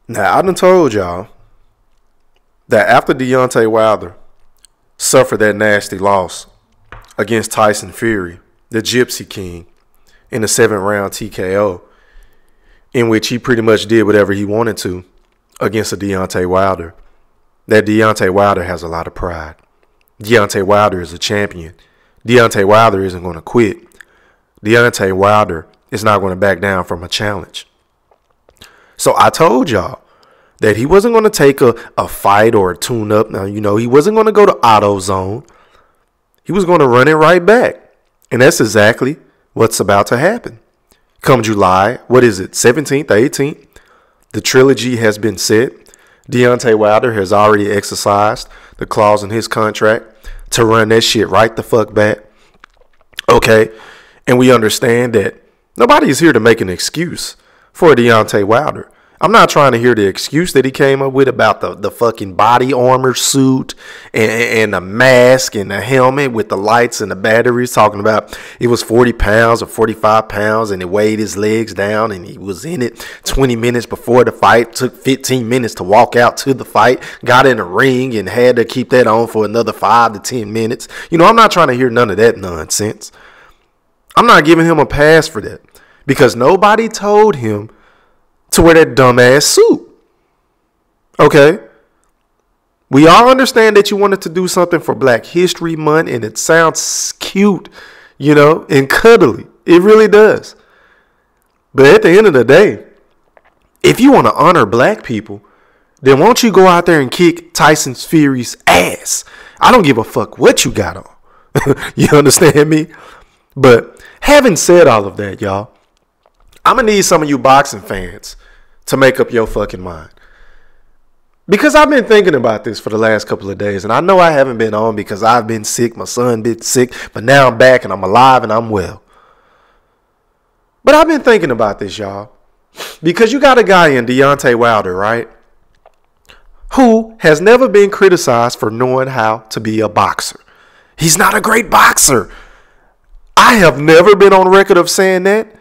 Now, I done told y'all that after Deontay Wilder suffered that nasty loss against Tyson Fury, the Gypsy King, in the 7th round TKO, in which he pretty much did whatever he wanted to against a Deontay Wilder, that Deontay Wilder has a lot of pride. Deontay Wilder is a champion. Deontay Wilder isn't going to quit. Deontay Wilder is not going to back down from a challenge. So I told y'all that he wasn't going to take a fight or a tune-up. Now, he wasn't going to go to AutoZone. He was going to run it right back. And that's exactly what's about to happen. Come July, 17th, 18th, the trilogy has been set. Deontay Wilder has already exercised the clause in his contract to run that shit right the fuck back. Okay? And we understand that nobody is here to make an excuse for Deontay Wilder. I'm not trying to hear the excuse that he came up with about the fucking body armor suit and the mask and the helmet with the lights and the batteries, talking about it was 40 pounds or 45 pounds and it weighed his legs down and he was in it 20 minutes before the fight, took 15 minutes to walk out to the fight, got in the ring and had to keep that on for another 5 to 10 minutes. I'm not trying to hear none of that nonsense. I'm not giving him a pass for that because nobody told him to wear that dumbass suit. Okay? We all understand that you wanted to do something for Black History Month, and it sounds cute, and cuddly. It really does. But at the end of the day, if you want to honor black people, then won't you go out there and kick Tyson Fury's ass? I don't give a fuck what you got on. You understand me? But having said all of that, y'all, I'm going to need some of you boxing fans to make up your fucking mind. Because I've been thinking about this for the last couple of days. And I know I haven't been on because I've been sick. My son been sick. But now I'm back and I'm alive and I'm well. But I've been thinking about this, y'all. Because you got a guy in Deontay Wilder, right? Who has never been criticized for knowing how to be a boxer. He's not a great boxer. I have never been on record of saying that.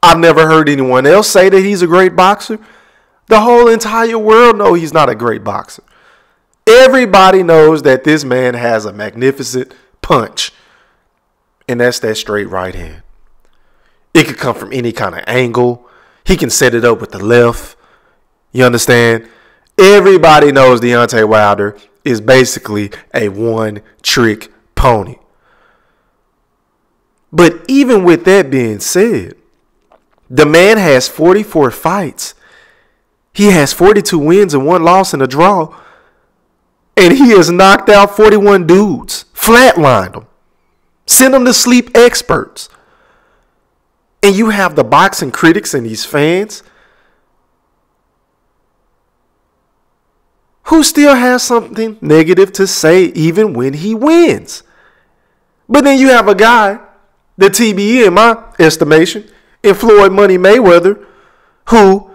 I've never heard anyone else say that he's a great boxer. The whole entire world knows he's not a great boxer. Everybody knows that this man has a magnificent punch. And that's that straight right hand. It could come from any kind of angle. He can set it up with the left. You understand? Everybody knows Deontay Wilder is basically a one-trick pony. But even with that being said, the man has 44 fights. He has 42 wins and 1 loss and a draw. And he has knocked out 41 dudes. Flatlined them. Sent them to sleep experts. And you have the boxing critics and these fans who still have something negative to say even when he wins. But then you have a guy, the TBE in my estimation, in Floyd Money Mayweather, who,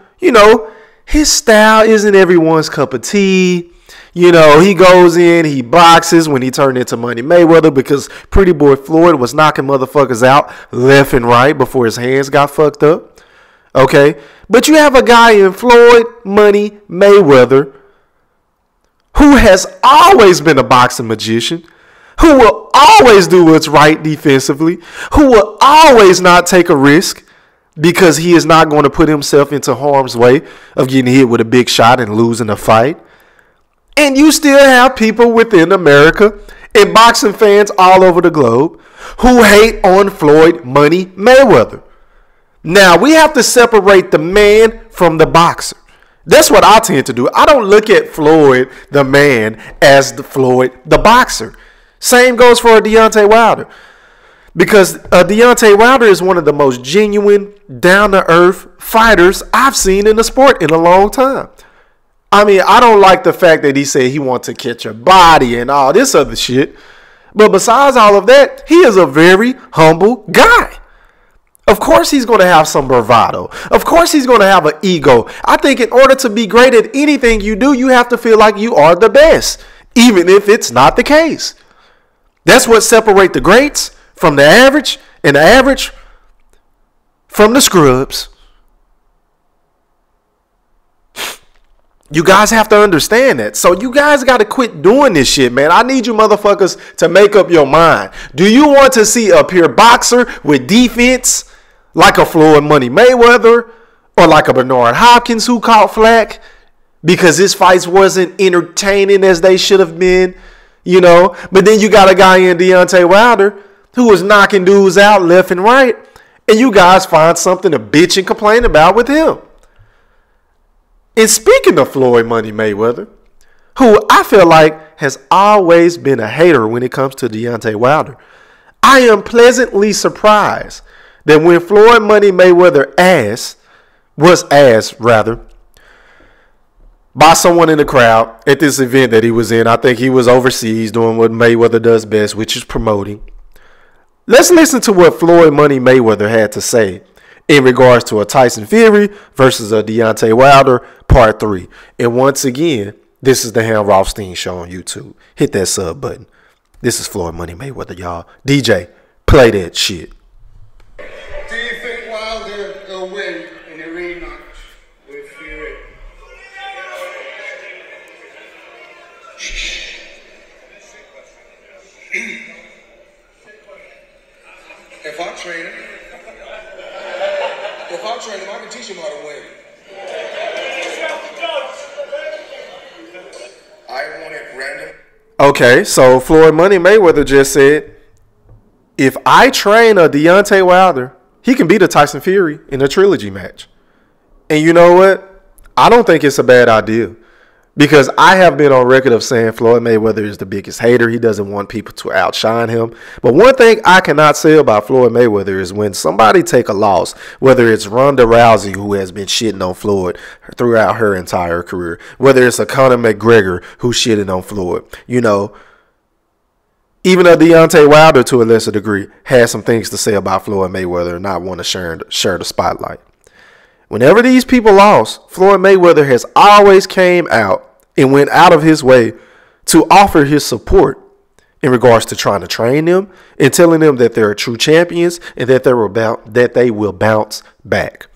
his style isn't everyone's cup of tea. He goes in, he boxes when he turned into Money Mayweather because Pretty Boy Floyd was knocking motherfuckers out left and right before his hands got fucked up. Okay? But you have a guy in Floyd Money Mayweather who has always been a boxing magician, who will always do what's right defensively, who will always not take a risk because he is not going to put himself into harm's way of getting hit with a big shot and losing a fight. And you still have people within America and boxing fans all over the globe who hate on Floyd Money Mayweather. Now, we have to separate the man from the boxer. That's what I tend to do. I don't look at Floyd, the man, as the Floyd, the boxer. Same goes for Deontay Wilder. Because Deontay Wilder is one of the most genuine, down-to-earth fighters I've seen in the sport in a long time. I mean, I don't like the fact that he said he wants to catch your body and all this other shit. But besides all of that, he is a very humble guy. Of course he's going to have some bravado. Of course he's going to have an ego. I think in order to be great at anything you do, you have to feel like you are the best, even if it's not the case. That's what separates the greats from the average, and the average from the scrubs. You guys have to understand that. So you guys got to quit doing this shit, man. I need you motherfuckers to make up your mind. Do you want to see a pure boxer with defense like a Floyd Money Mayweather or like a Bernard Hopkins who caught flack because his fights wasn't entertaining as they should have been, you know? But then you got a guy in Deontay Wilder who was knocking dudes out left and right, and you guys find something to bitch and complain about with him. And speaking of Floyd Money Mayweather, who I feel like has always been a hater when it comes to Deontay Wilder, I am pleasantly surprised that when Floyd Money Mayweather was asked by someone in the crowd at this event that he was in, I think he was overseas doing what Mayweather does best, which is promoting. Let's listen to what Floyd Money Mayweather had to say in regards to a Tyson Fury versus a Deontay Wilder part 3. And once again, this is the Ham Rothstein Show on YouTube. Hit that sub button. This is Floyd Money Mayweather, y'all. DJ, play that shit. Do you think Wilder will win in a rematch with Fury? If I train him, I can teach him how to win. I want it random. Okay, so Floyd Money Mayweather just said, if I train a Deontay Wilder, he can beat a Tyson Fury in a trilogy match. And you know what? I don't think it's a bad idea. Because I have been on record of saying Floyd Mayweather is the biggest hater. He doesn't want people to outshine him. But one thing I cannot say about Floyd Mayweather is when somebody take a loss, whether it's Ronda Rousey, who has been shitting on Floyd throughout her entire career, whether it's a Conor McGregor who shitted on Floyd, you know, even a Deontay Wilder to a lesser degree has some things to say about Floyd Mayweather and not want to share the spotlight. Whenever these people lost, Floyd Mayweather has always came out and went out of his way to offer his support in regards to trying to train them and telling them that they're true champions and that they will bounce back.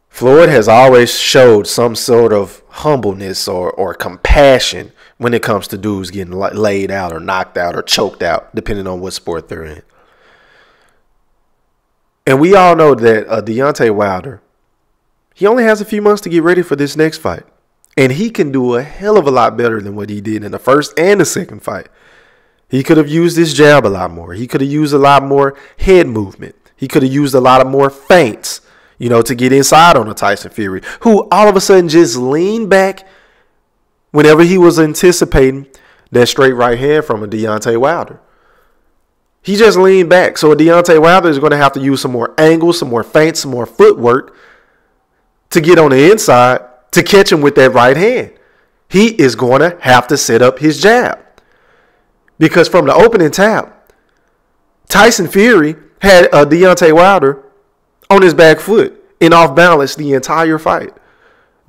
Floyd has always showed some sort of humbleness or compassion when it comes to dudes getting laid out or knocked out or choked out, depending on what sport they're in. And we all know that Deontay Wilder, he only has a few months to get ready for this next fight. And he can do a hell of a lot better than what he did in the first and the second fight. He could have used his jab a lot more. He could have used a lot more head movement. He could have used a lot of more feints, you know, to get inside on a Tyson Fury, who all of a sudden just leaned back whenever he was anticipating that straight right hand from a Deontay Wilder. He just leaned back. So Deontay Wilder is going to have to use some more angles, some more feints, some more footwork to get on the inside to catch him with that right hand. He is going to have to set up his jab. Because from the opening tap, Tyson Fury had Deontay Wilder on his back foot and off balance the entire fight.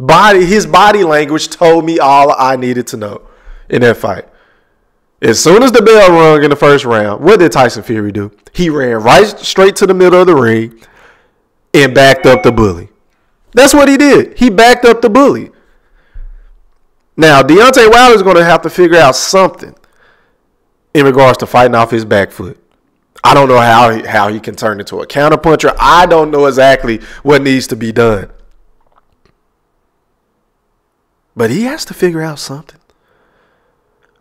His body language told me all I needed to know in that fight. As soon as the bell rung in the first round, what did Tyson Fury do? He ran right straight to the middle of the ring and backed up the bully. That's what he did. He backed up the bully. Now, Deontay Wilder is going to have to figure out something in regards to fighting off his back foot. I don't know how he can turn into a counterpuncher. I don't know exactly what needs to be done. But he has to figure out something.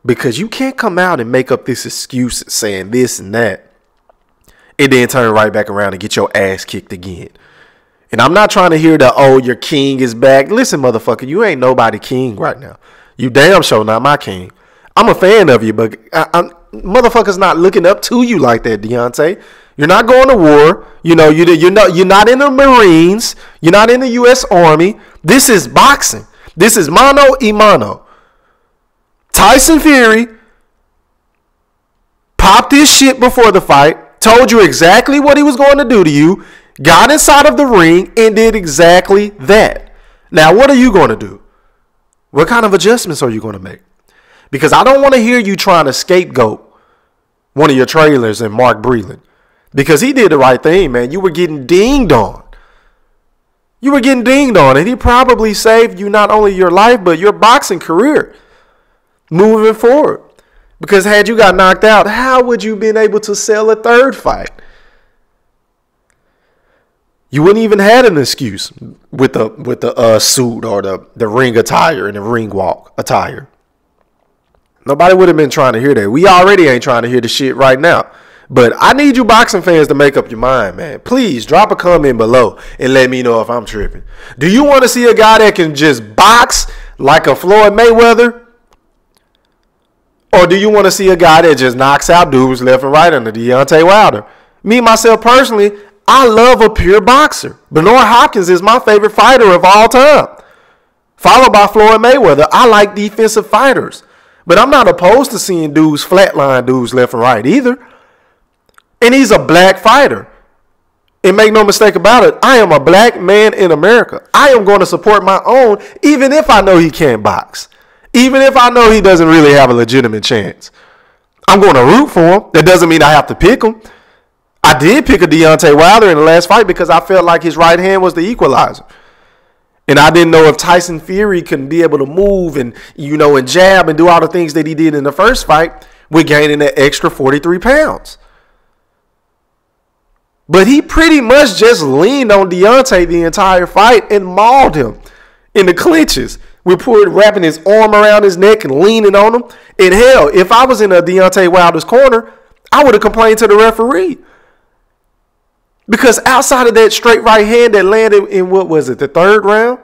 Because you can't come out and make up this excuse saying this and that and then turn right back around and get your ass kicked again. And I'm not trying to hear the, oh, your king is back. Listen, motherfucker, you ain't nobody king right now. You damn sure not my king. I'm a fan of you, but motherfucker's not looking up to you like that, Deontay. You're not going to war. You know, you're not in the Marines. You're not in the U.S. Army. This is boxing. This is mano a mano. Tyson Fury popped his shit before the fight, told you exactly what he was going to do to you, got inside of the ring, and did exactly that. Now, what are you going to do? What kind of adjustments are you going to make? Because I don't want to hear you trying to scapegoat one of your trailers and Mark Breland. Because he did the right thing, man. You were getting dinged on. You were getting dinged on, and he probably saved you not only your life, but your boxing career moving forward. Because had you got knocked out, how would you been able to sell a third fight? You wouldn't even had an excuse with the suit or the ring attire and the ring walk attire. Nobody would have been trying to hear that. We already ain't trying to hear the shit right now. But I need you boxing fans to make up your mind, man. Please drop a comment below and let me know if I'm tripping. Do you want to see a guy that can just box like a Floyd Mayweather? Or do you want to see a guy that just knocks out dudes left and right under Deontay Wilder? Me, myself, personally, I love a pure boxer. Bernard Hopkins is my favorite fighter of all time. Followed by Floyd Mayweather. I like defensive fighters. But I'm not opposed to seeing dudes flatline dudes left and right either. And he's a black fighter. And make no mistake about it, I am a black man in America. I am going to support my own, even if I know he can't box. Even if I know he doesn't really have a legitimate chance. I'm going to root for him. That doesn't mean I have to pick him. I did pick a Deontay Wilder in the last fight because I felt like his right hand was the equalizer. And I didn't know if Tyson Fury couldn't be able to move and, and jab and do all the things that he did in the first fight with gaining that extra 43 pounds. But he pretty much just leaned on Deontay the entire fight and mauled him in the clinches. With Poirier wrapping his arm around his neck and leaning on him. And hell, if I was in a Deontay Wilder's corner, I would have complained to the referee. Because outside of that straight right hand that landed in, the third round?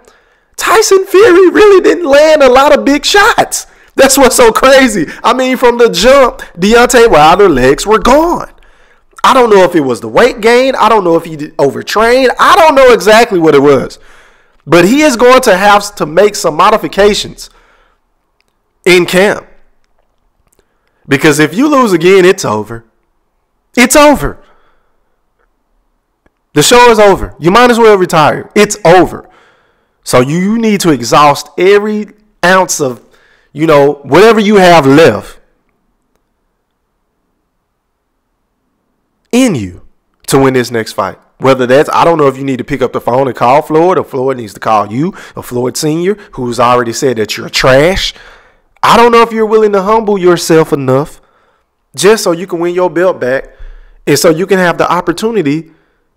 Tyson Fury really didn't land a lot of big shots. That's what's so crazy. I mean, from the jump, Deontay Wilder's legs were gone. I don't know if it was the weight gain. I don't know if he overtrained. I don't know exactly what it was. But he is going to have to make some modifications in camp. Because if you lose again, it's over. It's over. The show is over. You might as well retire. It's over. So you need to exhaust every ounce of, whatever you have left in you to win this next fight. Whether that's, I don't know if you need to pick up the phone and call Floyd, or Floyd needs to call you, or Floyd Sr., who's already said that you're trash. I don't know if you're willing to humble yourself enough just so you can win your belt back and so you can have the opportunity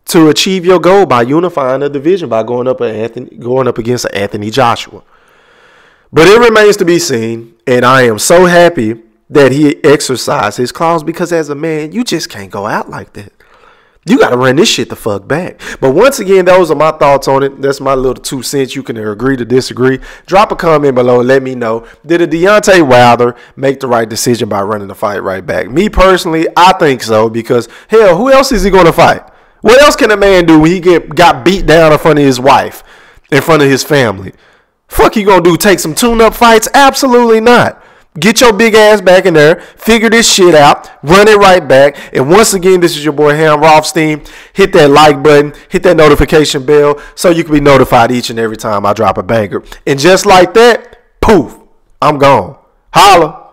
to achieve your goal by unifying the division by going up against Anthony Joshua. But it remains to be seen, and I am so happy that he exercised his clause because as a man, you just can't go out like that. You got to run this shit the fuck back. But once again, those are my thoughts on it. That's my little 2 cents. You can agree to disagree. Drop a comment below and let me know. Did a Deontay Wilder make the right decision by running the fight right back? Me personally, I think so because, hell, who else is he going to fight? What else can a man do when he got beat down in front of his wife, in front of his family? Fuck you going to do, take some tune-up fights? Absolutely not. Get your big ass back in there, figure this shit out, run it right back. And once again, this is your boy Ham Rothstein. Hit that like button, hit that notification bell so you can be notified each and every time I drop a banger. And just like that, poof, I'm gone. Holla.